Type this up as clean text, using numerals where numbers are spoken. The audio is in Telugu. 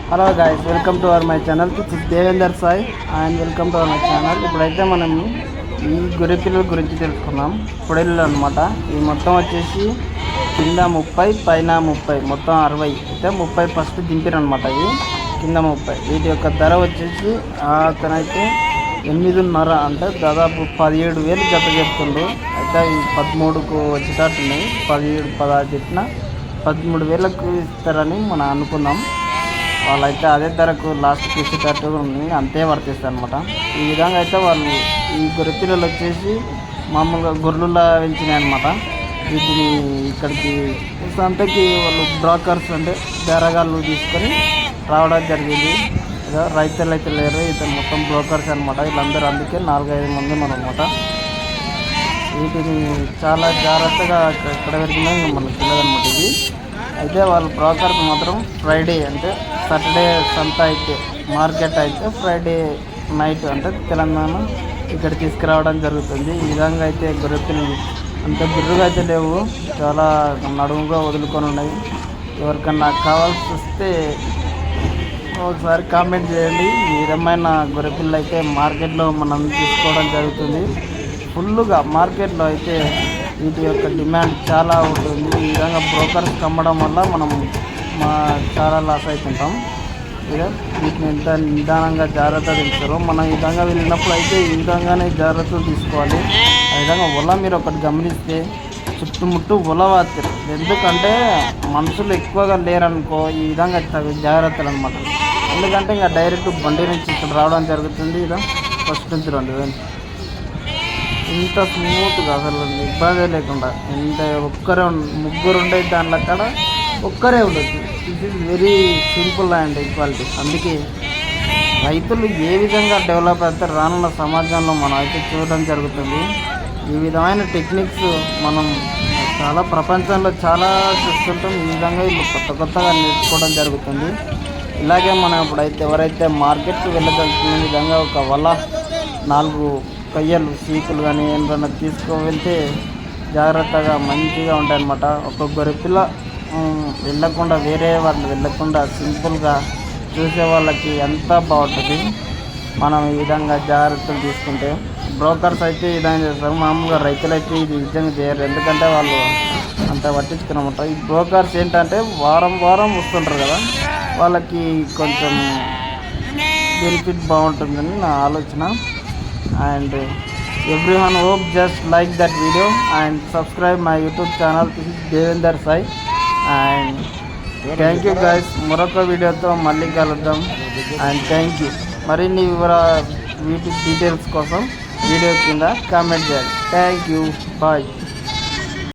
Hello guys, welcome to our my channel. This is Devender Sai and welcome to our my channel. ఇప్పుడైతే మనం ఈ గొర్రె పిల్లల గురించి తెలుసుకున్నాం. పొడేళ్ళు అనమాట. ఈ మొత్తం వచ్చేసి కింద 30 పైన 30 మొత్తం 60 అయితే 30 ఫస్ట్ దింపారనమాట. ఇవి కింద 30. వీటి యొక్క ధర వచ్చేసి అతనైతే 8.5 అంటే దాదాపు 17,000 జత చెప్తుండ్రు. అయితే ఈ 13కు వచ్చేటట్టున్నాయి. 17, 16 చెప్పిన 13,000కు ఇస్తారని మనం అనుకుందాం. వాళ్ళైతే అదే ధరకు లాస్ట్కి ఇచ్చేటట్టు ఉంది, అంతే వర్తిస్తుంది అనమాట. ఈ విధంగా అయితే వాళ్ళు ఈ గొర్రె పిల్లలు వచ్చేసి మామూలుగా గొర్రెల పెంచినాయి అనమాట. వీటిని ఇక్కడికి సంతకి వాళ్ళు బ్రోకర్స్ అంటే బేరగాళ్ళు తీసుకొని రావడం జరిగింది. రైతులు అయితే లేరు, ఇతను మొత్తం బ్రోకర్స్ అనమాట. వీళ్ళందరూ అందుకే 4-5 మంది ఉన్నారనమాట. వీటిని చాలా జాగ్రత్తగా ఎక్కడ పెరిగినా మనకు తెలియదనమాట. ఇది అయితే వాళ్ళ బ్రోకర్కి మాత్రం ఫ్రైడే అంటే సాటర్డే సంత అయితే మార్కెట్ అయితే ఫ్రైడే నైట్ అంటే తెలంగాణ ఇక్కడ తీసుకురావడం జరుగుతుంది. ఈ విధంగా అయితే గొర్రె పిల్లలు అంత బిర్రుగా అయితే లేవు, చాలా నడుముగా వదులుకొని ఉన్నాయి. ఎవరికన్నా కావాల్సి వస్తే ఒకసారి కామెంట్ చేయండి. ఈ విధమైన గొర్రె పిల్లలు అయితే మార్కెట్లో మనం తీసుకోవడం జరుగుతుంది. ఫుల్గా మార్కెట్లో అయితే వీటి యొక్క డిమాండ్ చాలా ఉంటుంది. ఈ విధంగా బ్రోకర్స్ కమ్మడం వల్ల మనం చాలా లాస్ అవుతుంటాం. వీటిని ఎంత నిదానంగా జాగ్రత్త తీస్తారు. మనం ఈ విధంగా వెళ్ళినప్పుడు అయితే ఈ విధంగానే జాగ్రత్తలు తీసుకోవాలి. ఆ విధంగా వల మీరు ఒకటి గమనిస్తే చుట్టుముట్టు వల వాతారు. ఎందుకంటే మనుషులు ఎక్కువగా లేరనుకో ఈ విధంగా జాగ్రత్తలు అనమాట. ఎందుకంటే ఇంకా డైరెక్ట్ బండి నుంచి ఇక్కడ రావడం జరుగుతుంది. ఇలా ఫస్ట్ నుంచి 2 ఇంత స్మూత్గా అసలు ఇబ్బంది లేకుండా ఎంత ముగ్గురు ఉండే దాంట్లో అక్కడ ఒక్కరే ఉండొచ్చు. This is very simple and equality. అందుకే రైతులు ఏ విధంగా డెవలప్ అవుతారు రానున్న సమాజంలో మనం అయితే చూడడం జరుగుతుంది. ఈ విధమైన టెక్నిక్స్ మనం చాలా ప్రపంచంలో చాలా చూస్తుంటాం. ఈ విధంగా వీళ్ళు కొత్తగా నేర్చుకోవడం జరుగుతుంది. ఇలాగే మనం ఇప్పుడైతే ఎవరైతే మార్కెట్కి వెళ్ళగలుగుతున్న విధంగా ఒక వల 4 కొయ్యలు సీకులు కానీ ఏమైనా తీసుకువెళ్తే జాగ్రత్తగా మంచిగా ఉంటాయన్నమాట. ఒక గొర్రె పిల్ల వెళ్ళకుండా వేరే వాళ్ళు వెళ్ళకుండా సింపుల్గా చూసే వాళ్ళకి ఎంత బాగుంటుంది మనం ఈ విధంగా జాగ్రత్తలు తీసుకుంటే. బ్రోకర్స్ అయితే ఈ విధంగా చేస్తారు, మామూలుగా రైతులు అయితే ఇది విధంగా చేయరు. ఎందుకంటే వాళ్ళు అంత పట్టించుకున్నమాట. ఈ బ్రోకర్స్ ఏంటంటే వారం వస్తుంటారు కదా, వాళ్ళకి కొంచెం బెనిఫిట్ బాగుంటుందని నా ఆలోచన. And everyone hope just like that video and subscribe my YouTube channel. This is Devender Sai and thank you guys. మరొక వీడియోతో మళ్ళీ కలుద్దాం అండ్ థ్యాంక్ యూ. మరిన్ని వీటి డీటెయిల్స్ కోసం వీడియో కింద కామెంట్ చేయండి. Thank you. బాయ్.